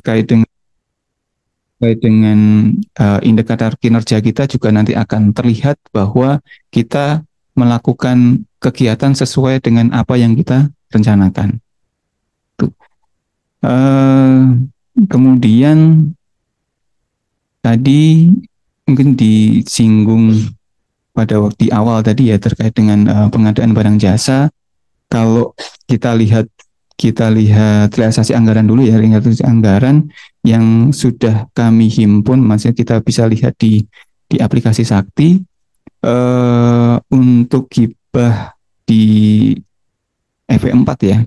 terkait dengan indikator kinerja kita juga nanti akan terlihat bahwa kita melakukan kegiatan sesuai dengan apa yang kita rencanakan. Tuh. Kemudian tadi mungkin disinggung pada waktu di awal tadi ya terkait dengan pengadaan barang jasa. Kalau kita lihat realisasi anggaran dulu ya, realisasi anggaran yang sudah kami himpun, maksudnya kita bisa lihat di aplikasi Sakti. Untuk gibah di FE4 ya,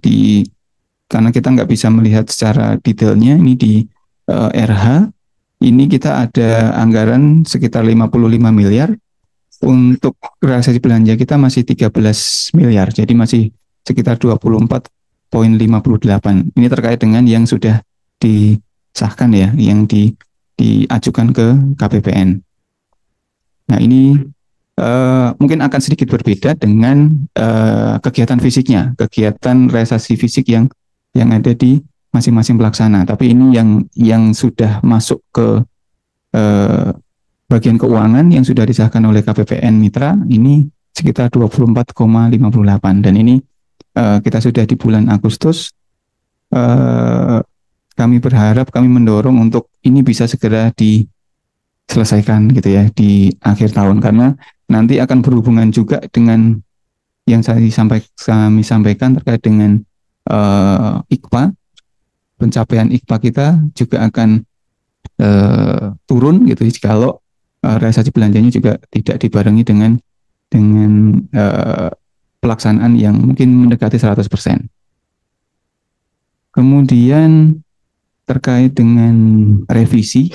karena kita nggak bisa melihat secara detailnya ini di RH, ini kita ada anggaran sekitar 55 miliar. Untuk realisasi belanja kita masih 13 miliar, jadi masih sekitar 24,58. Ini terkait dengan yang sudah disahkan ya, yang diajukan ke KPPN. Nah ini mungkin akan sedikit berbeda dengan kegiatan fisiknya, kegiatan realisasi fisik yang ada di masing-masing pelaksana. Tapi ini yang sudah masuk ke bagian keuangan yang sudah disahkan oleh KPPN Mitra ini sekitar 24,58, dan ini kita sudah di bulan Agustus. Kami berharap, kami mendorong untuk ini bisa segera diselesaikan gitu ya di akhir tahun, karena nanti akan berhubungan juga dengan yang kami sampaikan terkait dengan IKPA. Pencapaian IKPA kita juga akan turun gitu kalau realisasi belanjanya juga tidak dibarengi dengan pelaksanaan yang mungkin mendekati 100%. Kemudian terkait dengan revisi,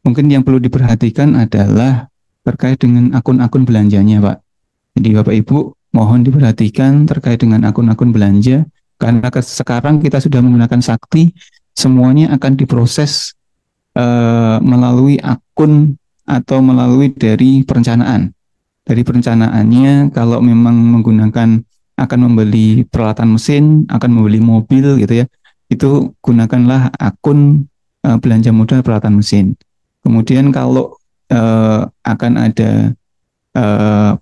mungkin yang perlu diperhatikan adalah terkait dengan akun-akun belanjanya, Pak. Jadi Bapak Ibu mohon diperhatikan terkait dengan akun-akun belanja, karena sekarang kita sudah menggunakan Sakti, semuanya akan diproses melalui akun atau melalui dari perencanaan. Dari perencanaannya, kalau memang akan membeli peralatan mesin, akan membeli mobil gitu ya, itu gunakanlah akun belanja modal peralatan mesin. Kemudian kalau akan ada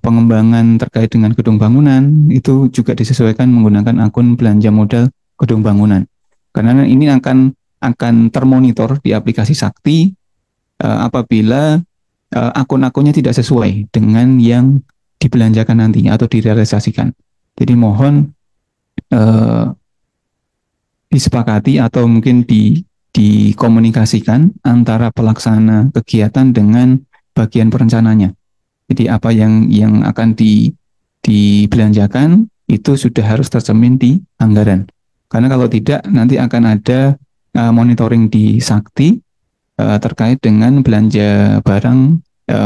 pengembangan terkait dengan gedung bangunan, itu juga disesuaikan menggunakan akun belanja modal gedung bangunan. Karena ini akan termonitor di aplikasi Sakti apabila akun-akunnya tidak sesuai dengan yang dibelanjakan nantinya atau direalisasikan. Jadi mohon disepakati atau mungkin dikomunikasikan antara pelaksana kegiatan dengan bagian perencananya. Jadi apa yang akan dibelanjakan itu sudah harus tercermin di anggaran. Karena kalau tidak nanti akan ada monitoring di Sakti terkait dengan belanja barang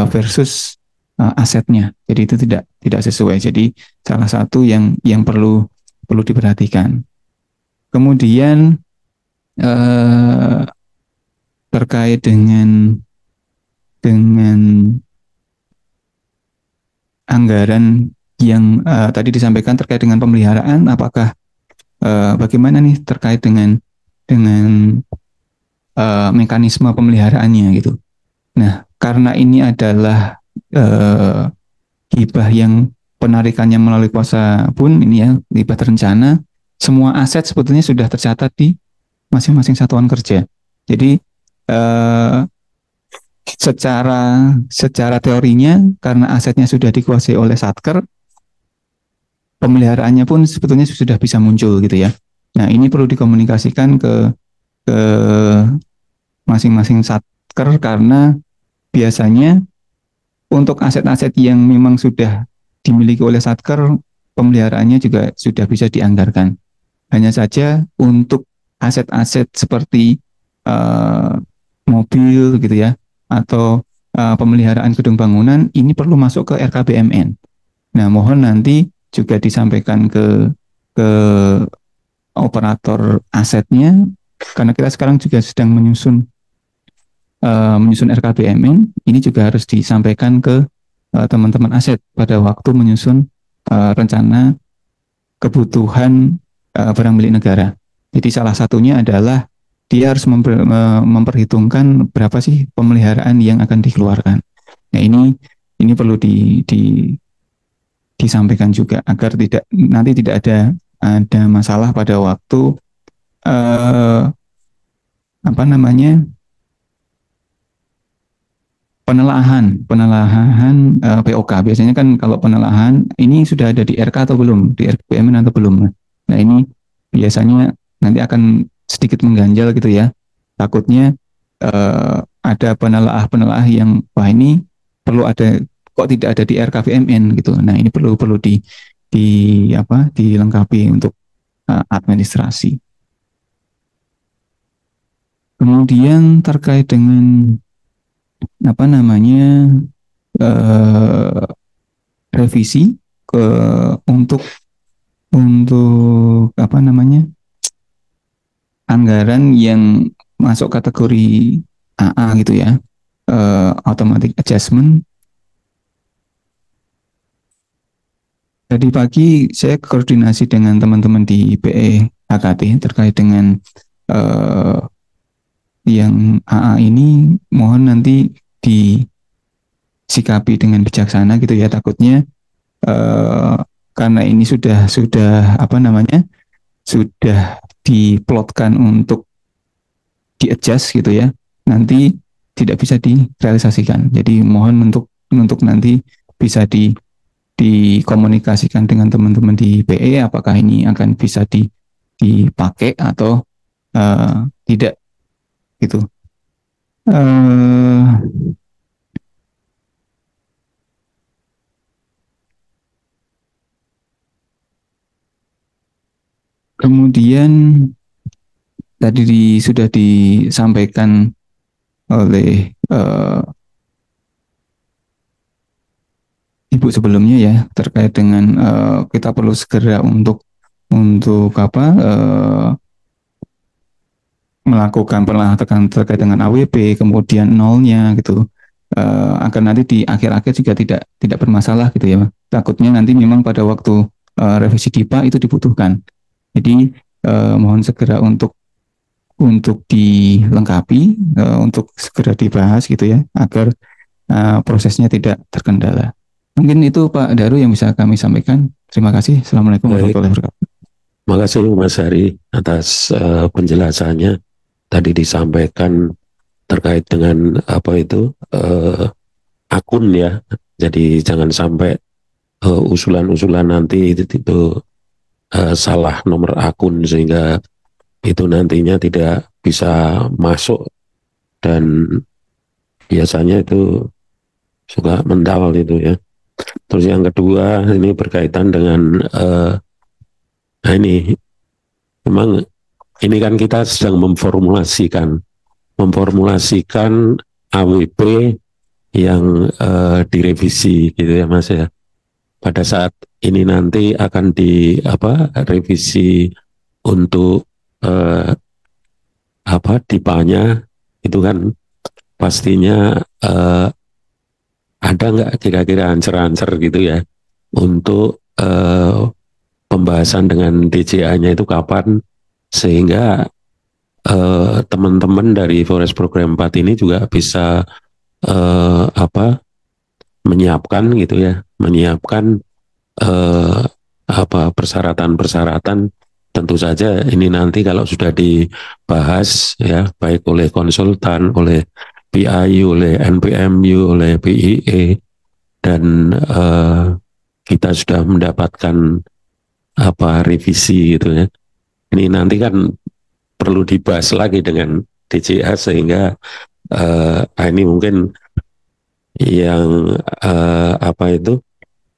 versus asetnya. Jadi itu tidak sesuai. Jadi salah satu yang perlu diperhatikan. Kemudian terkait dengan anggaran yang tadi disampaikan terkait dengan pemeliharaan, apakah bagaimana nih terkait dengan mekanisme pemeliharaannya gitu. Nah, karena ini adalah hibah yang penarikannya melalui kuasa pun ini ya, hibah terencana, semua aset sebetulnya sudah tercatat di masing-masing satuan kerja. Jadi secara teorinya, karena asetnya sudah dikuasai oleh Satker, pemeliharaannya pun sebetulnya sudah bisa muncul gitu ya. Nah, ini perlu dikomunikasikan ke masing-masing Satker, karena biasanya untuk aset-aset yang memang sudah dimiliki oleh Satker, pemeliharaannya juga sudah bisa dianggarkan. Hanya saja untuk aset-aset seperti mobil gitu ya, atau pemeliharaan gedung bangunan, ini perlu masuk ke RKBMN. Nah, mohon nanti juga disampaikan ke operator asetnya, karena kita sekarang juga sedang menyusun RKBMN. Ini juga harus disampaikan ke teman-teman aset pada waktu menyusun rencana kebutuhan barang milik negara. Jadi salah satunya adalah dia harus memperhitungkan berapa sih pemeliharaan yang akan dikeluarkan. Nah ini perlu disampaikan juga agar tidak nanti tidak ada masalah pada waktu apa namanya penelahan POK. Biasanya kan kalau penelahan ini sudah ada di RK atau belum, di RKPMN atau belum. Nah ini biasanya nanti akan sedikit mengganjal gitu ya. Takutnya ada penelaah yang wah ini perlu ada, kok tidak ada di RKPMN gitu. Nah ini perlu dilengkapi untuk administrasi. Kemudian terkait dengan apa namanya revisi untuk apa namanya anggaran yang masuk kategori AA gitu ya, automatic adjustment. Tadi pagi saya koordinasi dengan teman-teman di PE HKT terkait dengan yang AA ini, mohon nanti disikapi dengan bijaksana gitu ya. Takutnya karena ini sudah apa namanya sudah diplotkan untuk di-adjust gitu ya, nanti tidak bisa direalisasikan. Jadi mohon untuk nanti bisa dikomunikasikan dengan teman-teman di PE apakah ini akan bisa dipakai atau tidak gitu. Kemudian tadi sudah disampaikan oleh Ibu sebelumnya ya terkait dengan kita perlu segera untuk apa melakukan penelitian terkait dengan AWP, kemudian nolnya gitu, agar nanti di akhir-akhir juga tidak bermasalah gitu ya. Takutnya nanti memang pada waktu revisi DIPA itu dibutuhkan. Jadi mohon segera untuk dilengkapi, untuk segera dibahas gitu ya, agar prosesnya tidak terkendala. Mungkin itu Pak Daru yang bisa kami sampaikan. Terima kasih. Assalamualaikum warahmatullahi wabarakatuh. Terima kasih Mas Hari atas penjelasannya. Tadi disampaikan terkait dengan apa itu akun ya. Jadi jangan sampai usulan-usulan nanti itu salah nomor akun sehingga itu nantinya tidak bisa masuk dan biasanya itu suka mental itu ya. Terus yang kedua ini berkaitan dengan nah ini memang ini kan kita sedang memformulasikan AWP yang direvisi gitu ya Mas ya. Pada saat ini nanti akan revisi untuk DIPA-nya itu kan pastinya ada nggak kira-kira ancer-ancer gitu ya untuk pembahasan dengan DCA-nya itu kapan, sehingga teman-teman dari Forest Program 4 ini juga bisa menyiapkan gitu ya, persyaratan-persyaratan. Tentu saja ini nanti kalau sudah dibahas ya, baik oleh konsultan, oleh PIU, oleh NPMU, oleh PIE, dan kita sudah mendapatkan revisi gitu ya. Ini nanti kan perlu dibahas lagi dengan DCA sehingga ini mungkin yang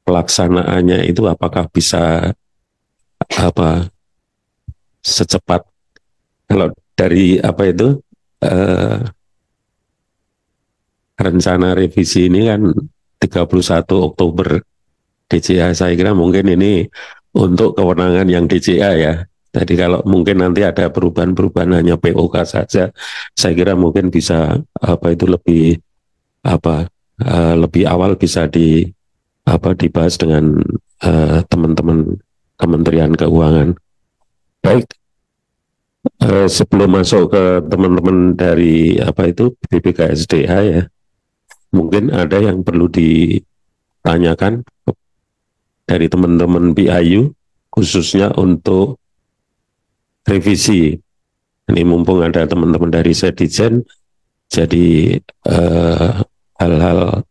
pelaksanaannya itu apakah bisa secepat, kalau dari rencana revisi ini kan 31 Oktober DCA, saya kira mungkin ini untuk kewenangan yang DCA ya. Jadi kalau mungkin nanti ada perubahan-perubahan hanya POK saja, saya kira mungkin bisa lebih lebih awal bisa dibahas dengan teman-teman Kementerian Keuangan. Baik, Sebelum masuk ke teman-teman dari apa itu BPKSDA ya, mungkin ada yang perlu ditanyakan dari teman-teman PIU khususnya untuk revisi. Ini mumpung ada teman-teman dari Sedijen, jadi hal-hal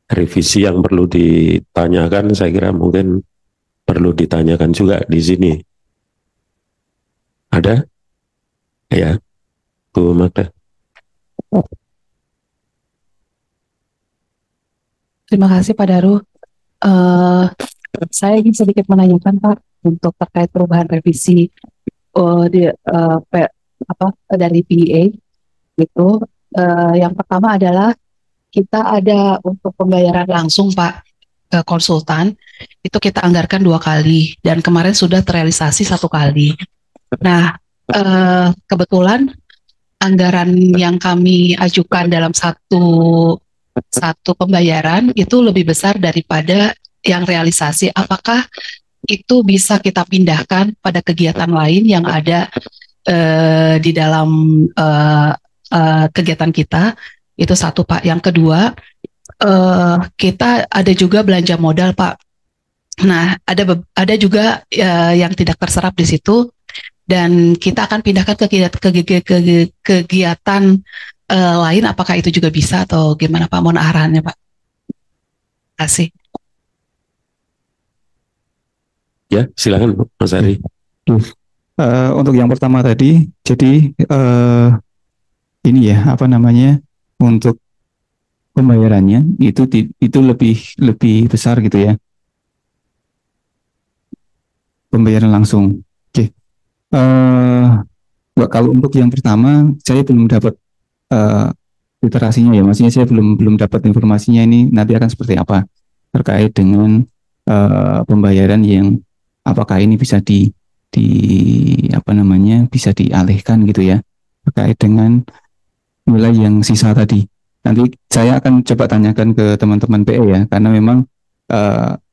revisi yang perlu ditanyakan, saya kira mungkin perlu ditanyakan juga di sini. Ada? Ya, Bu Magda. Terima kasih Pak Daru. Saya ingin sedikit menanyakan Pak untuk terkait perubahan revisi dari PEA itu. Yang pertama adalah kita ada untuk pembayaran langsung Pak ke konsultan itu kita anggarkan 2 kali dan kemarin sudah terrealisasi 1 kali. Nah, kebetulan anggaran yang kami ajukan dalam satu pembayaran itu lebih besar daripada yang realisasi. Apakah itu bisa kita pindahkan pada kegiatan lain yang ada di dalam kegiatan kita? Itu satu Pak. Yang kedua, kita ada juga belanja modal Pak. Nah, ada juga yang tidak terserap di situ dan kita akan pindahkan ke kegiatan lain. Apakah itu juga bisa atau gimana Pak? Mohon arahannya Pak. Terima kasih. Ya, silakan Mas Ari. Untuk yang pertama tadi, jadi ini ya apa namanya, untuk pembayarannya itu lebih besar gitu ya, pembayaran langsung. Oke. Kalau untuk yang pertama saya belum dapat literasinya ya, maksudnya saya belum dapat informasinya ini nanti akan seperti apa terkait dengan pembayaran yang apakah ini bisa bisa dialihkan gitu ya terkait dengan nilai yang sisa tadi. Nanti saya akan coba tanyakan ke teman-teman PE ya, karena memang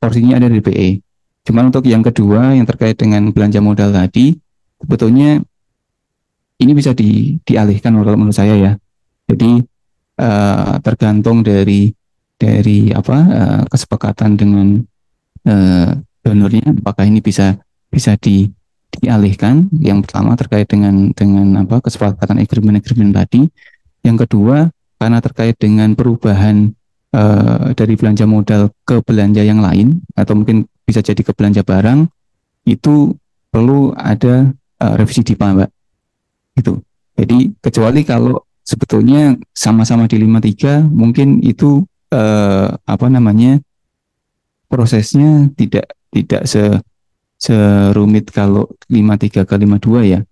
porsinya ada di PE. Cuman untuk yang kedua yang terkait dengan belanja modal tadi, sebetulnya ini bisa dialihkan menurut saya ya. Jadi tergantung dari kesepakatan dengan donornya, apakah ini bisa dialihkan. Yang pertama terkait dengan kesepakatan agreement tadi. Yang kedua karena terkait dengan perubahan dari belanja modal ke belanja yang lain atau mungkin bisa jadi ke belanja barang, itu perlu ada revisi DIPA Mbak. Gitu. Jadi kecuali kalau sebetulnya sama-sama di 53 mungkin itu prosesnya tidak serumit kalau 53 ke 52 ya.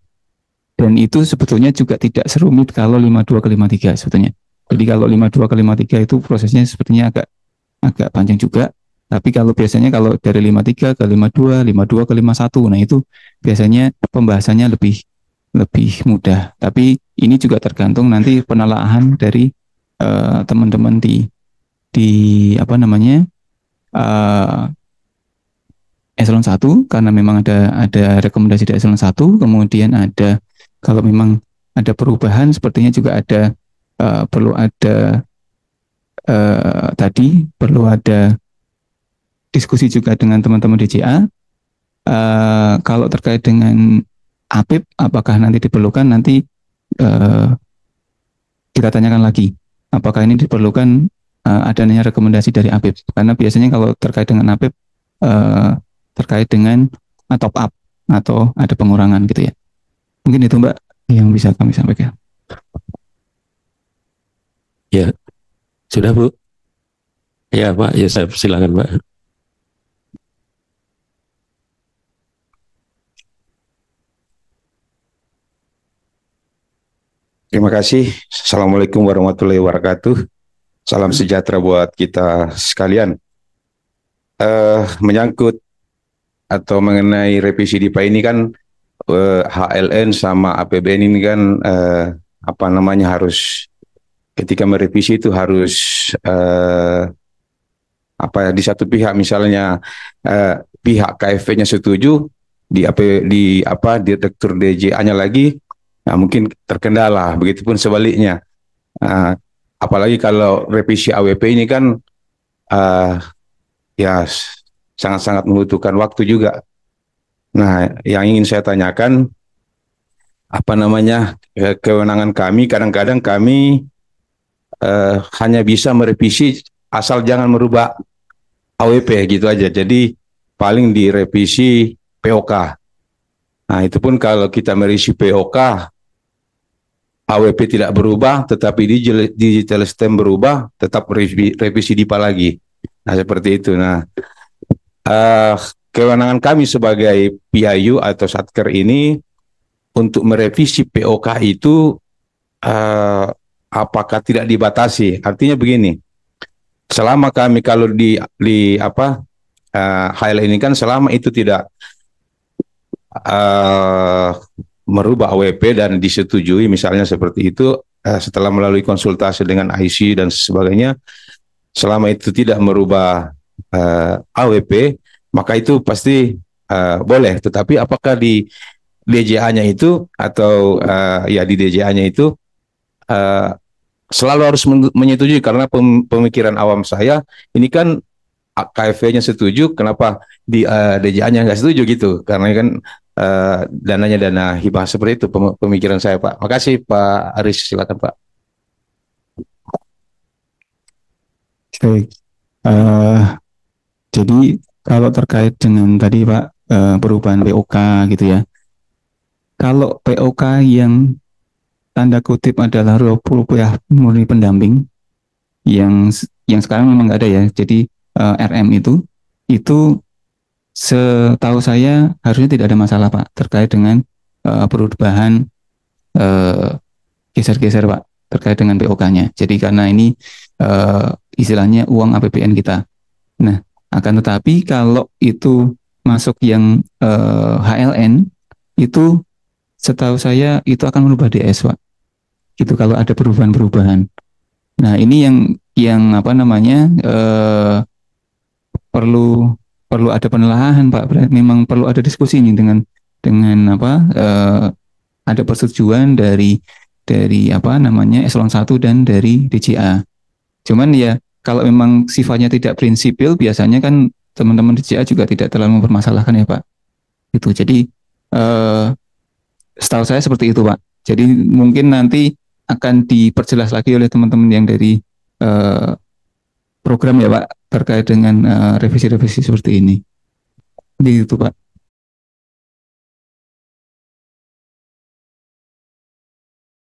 Dan itu sebetulnya juga tidak serumit kalau 52 ke 53 sebetulnya. Jadi kalau 52 ke 53 itu prosesnya sepertinya agak panjang juga. Tapi kalau biasanya kalau dari 53 ke 52, 52 ke 51, nah itu biasanya pembahasannya lebih mudah. Tapi ini juga tergantung nanti penelaahan dari teman-teman di eselon 1, karena memang ada rekomendasi dari eselon 1, kemudian ada kalau memang ada perubahan sepertinya juga ada perlu ada diskusi juga dengan teman-teman DJA. Kalau terkait dengan APIP, apakah nanti diperlukan, nanti kita tanyakan lagi apakah ini diperlukan adanya rekomendasi dari APIP, karena biasanya kalau terkait dengan APIP terkait dengan top up atau ada pengurangan gitu ya. Mungkin itu Mbak yang bisa kami sampaikan. Ya, sudah Bu. Ya Pak, ya saya silakan Pak. Terima kasih. Assalamualaikum warahmatullahi wabarakatuh. Salam sejahtera buat kita sekalian. Menyangkut atau mengenai revisi DIPA ini kan HLN sama APBN ini kan harus ketika merevisi itu harus di satu pihak misalnya pihak KFV-nya setuju, di Direktur DJA-nya lagi Nah, mungkin terkendala. Begitupun sebaliknya. Nah, apalagi kalau revisi AWP ini kan eh, ya sangat-sangat membutuhkan waktu juga. Nah, yang ingin saya tanyakan, apa namanya, kewenangan kami, kadang-kadang kami hanya bisa merevisi asal jangan merubah AWP gitu aja. Jadi paling direvisi POK. Nah, itu pun kalau kita merevisi POK, AWP tidak berubah, tetapi digital stamp berubah, tetap revisi DIPA lagi. Nah, seperti itu. Nah, eh, kewenangan kami sebagai PIU atau Satker ini untuk merevisi POK itu apakah tidak dibatasi? Artinya begini, selama kami kalau di apa hal ini kan selama itu tidak merubah AWP dan disetujui misalnya seperti itu setelah melalui konsultasi dengan IC dan sebagainya, selama itu tidak merubah AWP, maka itu pasti boleh. Tetapi apakah di DJA-nya itu atau ya di DJA-nya itu selalu harus menyetujui, karena pemikiran awam saya ini kan KFW-nya setuju, kenapa di DJA-nya nggak setuju gitu? Karena kan dananya dana hibah, seperti itu pemikiran saya, Pak. Makasih Pak Aris, silakan Pak. Baik. Jadi kalau terkait dengan tadi Pak perubahan POK gitu ya. Kalau POK yang tanda kutip adalah rupiah murni pendamping yang sekarang memang nggak ada ya. Jadi RM itu setahu saya harusnya tidak ada masalah Pak terkait dengan perubahan geser-geser Pak terkait dengan POK-nya. Jadi karena ini istilahnya uang APBN kita. Nah, akan tetapi kalau itu masuk yang HLN itu setahu saya itu akan merubah DS Pak. Gitu kalau ada perubahan-perubahan. Nah, ini yang apa namanya perlu ada penelaahan Pak. Memang perlu ada diskusi ini dengan apa ada persetujuan dari apa namanya eselon 1 dan dari DJA. Cuman ya kalau memang sifatnya tidak prinsipil, biasanya kan teman-teman DJA juga tidak terlalu mempermasalahkan ya Pak. Itu jadi setahu saya seperti itu Pak. Jadi mungkin nanti akan diperjelas lagi oleh teman-teman yang dari program ya Pak terkait dengan revisi-revisi seperti ini. Jadi itu Pak.